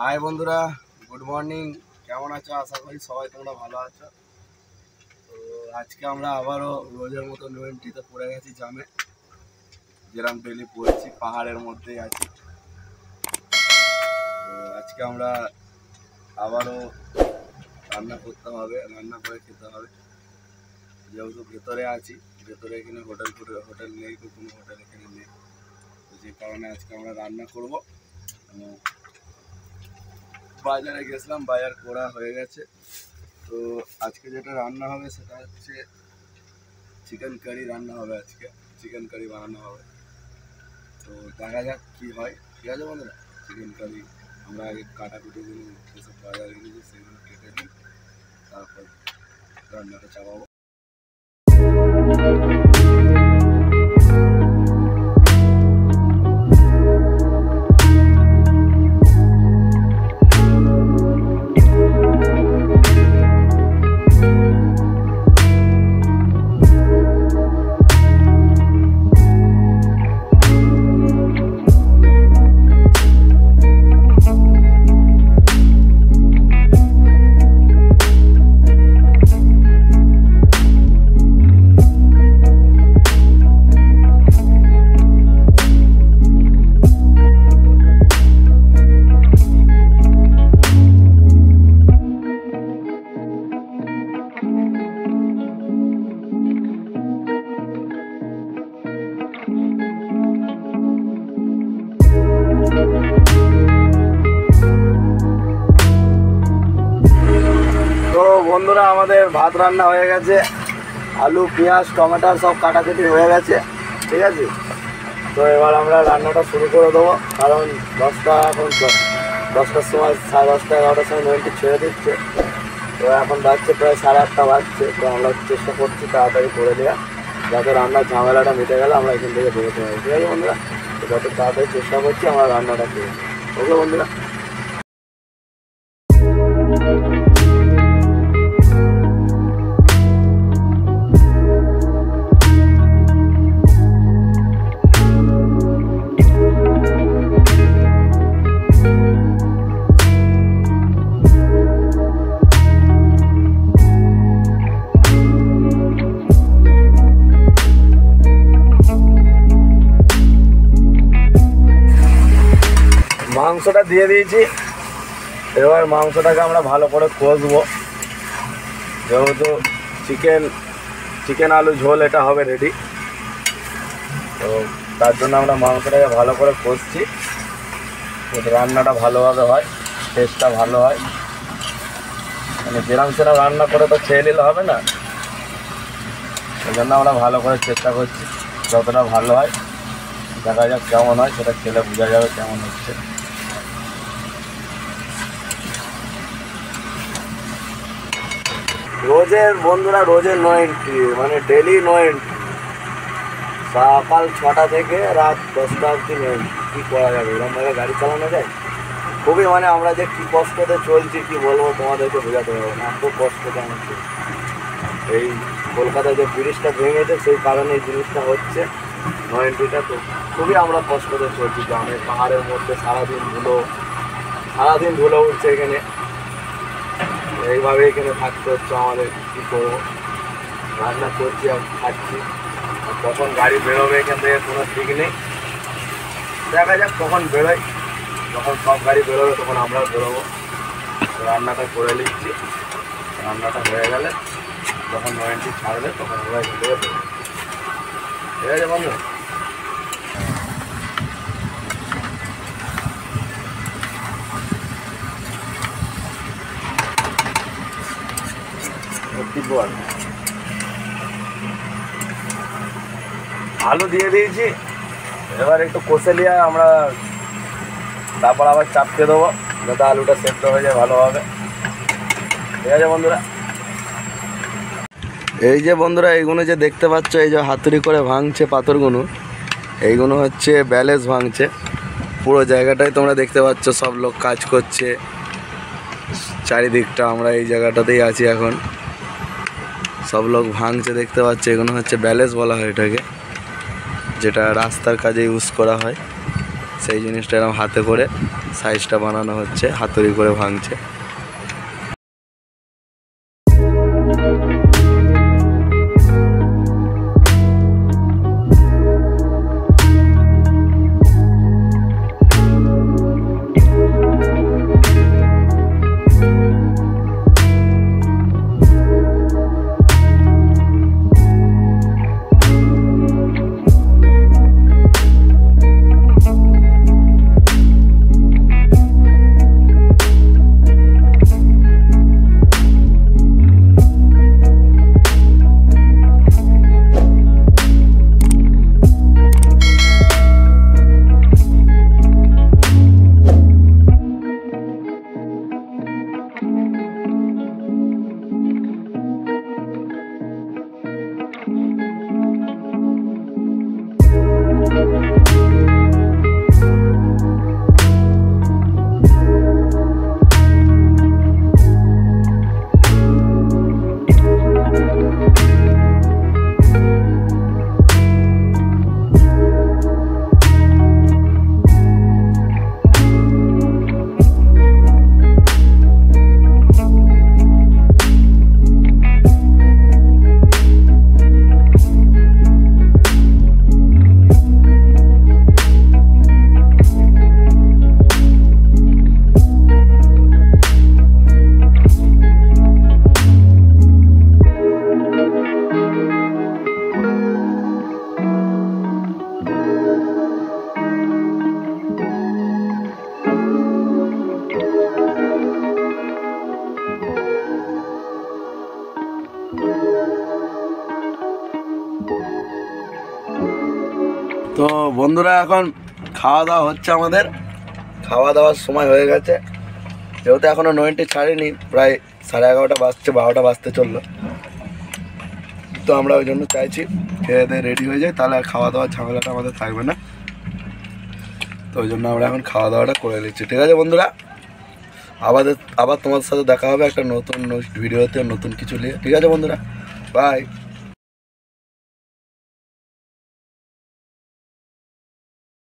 High বন্ধুরা, good morning. কেমন আছো? আশা করি সবাই তোমরা ভালো আছো। তো আজকে আমরা আবারও রোজের মতো নয়নটিতে পড়ে গেছি জামে, যেরকম ডেলি পড়েছি, পাহাড়ের মধ্যেই আছি। তো আজকে আমরা আবারও রান্না করতে হবে, রান্না করে খেতে হবে। যেহেতু ভেতরে আছি, ভেতরে এখানে হোটেল নেই, তো কোনো হোটেল এখানে নেই, তো যে কারণে আজকে আমরা রান্না করব। বাজারে গেছিলাম, বাজার করা হয়ে গেছে। তো আজকে যেটা রান্না হবে সেটা হচ্ছে চিকেন কারি রান্না হবে। আজকে চিকেন কারি বানানো হবে, তো দেখা যাক কী হয়। ঠিক আছে বন্ধুরা, চিকেন কারি আমরা আগে কাটাকুটিগুলো যেসব বাজারে এনেছি সেগুলো কেটে নিই, তারপর রান্নাটা চাপাবো। তো বন্ধুরা, আমাদের ভাত রান্না হয়ে গেছে, আলু পেঁয়াজ টমেটো সব কাটাকুটি হয়ে গেছে। ঠিক আছে, তো এবার আমরা রান্নাটা শুরু করে দেবো, কারণ এখন 10টার সময়, 10:30 11টার সময় নয়নটি ছেড়ে দিচ্ছে। তো এখন বাজছে প্রায় 8:30 বাজছে। তো আমরা চেষ্টা করছি তাড়াতাড়ি করে দেওয়া, যাতে রান্নার ঝামেলাটা মিটে গেলে আমরা এখান থেকে বেরোতে পারি। ঠিক আছে বন্ধুরা, তো যত তাড়াতাড়ি চেষ্টা করছি আমরা রান্নাটা করে। ওকে বন্ধুরা, মাংসটা দিয়ে দিয়েছি। এবার মাংসটাকে আমরা ভালো করে কষবো, যেহেতু চিকেন আলু ঝোল এটা হবে রেডি। তো তার জন্য আমরা মাংসটাকে ভালো করে কষছি, রান্নাটা ভালোভাবে হয়, টেস্টটা ভালো হয়। মানে যেরকম সেরকম রান্না করে তো খেয়ে নিলে হবে না, সেই জন্য আমরা ভালো করে চেষ্টা করছি যতটা ভালো হয়। দেখা যাক কেমন হয়, সেটা খেলে বোঝা যাবে কেমন হচ্ছে। রোজের বন্ধুরা, রোজের 9 এন্ট্রি, মানে ডেলি 9 এন্ট্রি, সকাল 6টা থেকে রাত 10টা অবধি 9 এন্ট্রি। কী করা যাবে, এরকমভাবে গাড়ি চালানো যায়? খুবই মানে আমরা যে কী কষ্টতে চলছি কী বলবো তোমাদেরকে বোঝাতে পারবো না, খুব কষ্টতে আমরা চলছি। এই কলকাতায় যে ব্রিজটা ভেঙেছে সেই কারণে এই জিনিসটা হচ্ছে, 9 এন্ট্রিটা। তো খুবই আমরা কষ্টতে চলছি গ্রামে, পাহাড়ের মধ্যে সারাদিন ধুলো উঠছে এখানে। এইভাবে এখানে থাকতে হচ্ছে আমাদের। কী করবো, রান্না করছি আর খাচ্ছি, আর কখন গাড়ি বেরোবে এখান থেকে কোনো ঠিক নেই। দেখা যাক কখন বেরোয়, যখন সব গাড়ি বেরোবে তখন আমরাও বেরোবো। রান্নাটা করে নিচ্ছি, রান্নাটা হয়ে গেলে যখন 9 এন্ট্রি ছাড়বে তখন আমরা এখান থেকে বেরোবো। ঠিক আছে বন্ধু, আলু দিয়ে দিয়েছি। এবার একটু কষে নিয়ে আমরা তারপর আবার চাপতে দেবো, যাতে আলুটা সেদ্ধ হয়ে যায় ভালোভাবে। ঠিক আছে বন্ধুরা, এই যে বন্ধুরা, এইগুলো যে দেখতে পাচ্ছ, এই যে হাতুড়ি করে ভাঙছে পাথরগুলো, এইগুলো হচ্ছে ব্যালেন্স ভাঙছে। পুরো জায়গাটাই তোমরা দেখতে পাচ্ছ, সব লোক কাজ করছে চারিদিকটা। আমরা এই জায়গাটাতেই আছি এখন, সব লোক ভাঙছে দেখতে পাচ্ছে। এগুলো হচ্ছে ব্যালেন্স বলা হয় এটাকে, যেটা রাস্তার কাজে ইউজ করা হয়, সেই জিনিসটা এরকম হাতে করে সাইজটা বানানো হচ্ছে, হাতুড়ি করে ভাঙছে। তো বন্ধুরা এখন খাওয়া দাওয়া হচ্ছে, আমাদের খাওয়া দাওয়ার সময় হয়ে গেছে। যেহেতু এখনও 90 ছাড়িনি, প্রায় 11:30 বাজছে, 12টা বাজতে চললো। তো আমরা ওই জন্য চাইছি খেয়ে দিয়ে রেডি হয়ে যায়, তাহলে আর খাওয়া দাওয়ার ঝামেলাটা আমাদের থাকবে না। তো ওই জন্য আমরা এখন খাওয়া দাওয়াটা করে নিচ্ছি। ঠিক আছে বন্ধুরা, আবার তোমাদের সাথে দেখা হবে একটা নতুন ভিডিওতে, নতুন কিছু নিয়ে। ঠিক আছে বন্ধুরা, বাই।